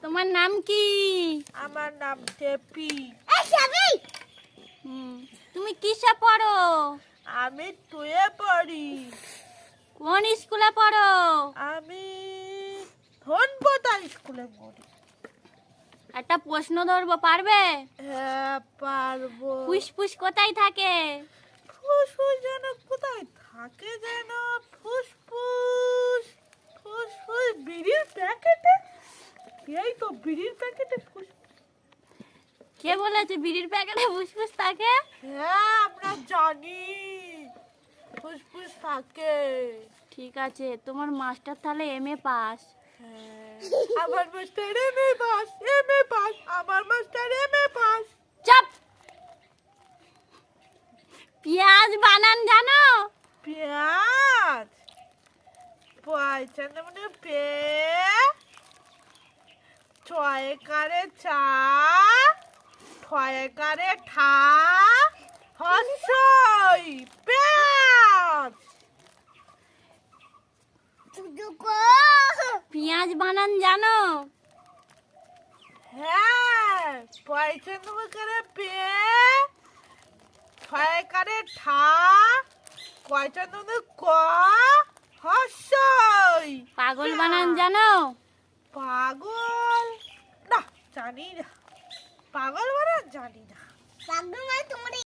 তোমার নাম কি? আমার নাম টেপি। তুমি কিসে পড়ো? আমি টুয়ে পড়ি। কোন স্কুলে পড়ো? আমি ধনপোতা স্কুলে পড়ি। একটা প্রশ্ন ধরবো, পারবে? হ্যাঁ পারবো। ফুসফুস কোথায় থাকে? ফুসফুস যেন কোথায় থাকে যেন? ফুসফুস ফুসফুস বিড়ির প্যাকেটে। এই তো বিড়ির প্যাকেটে ফুসফুস। কে বলেছে বিড়ির প্যাকেটে ফুসফুস থাকে? হ্যাঁ আমরা জানি ফুসফুস থাকে। ঠিক আছে, তোমার মাস্টার তাহলে এমএ পাস। আমার master MA pass. MA pass. আমার মাস্টার এমএ পাস। চাপ। পেঁয়াজ বানান জানো? পেঁয়াজ পয়সা মানে পে ছয় কারে চা ছয় কারে ঠা হস্যই পেঁয়াজ। পেঁয়াজ বানান জানো? হ্যাঁ পয়সা করে পে ছয় কারে ঠা কয়টা ক হস্যই। পাগল বানান জানো? পাগল না জানি না। পাগল বানান জানি না। পাগল মানে তোমার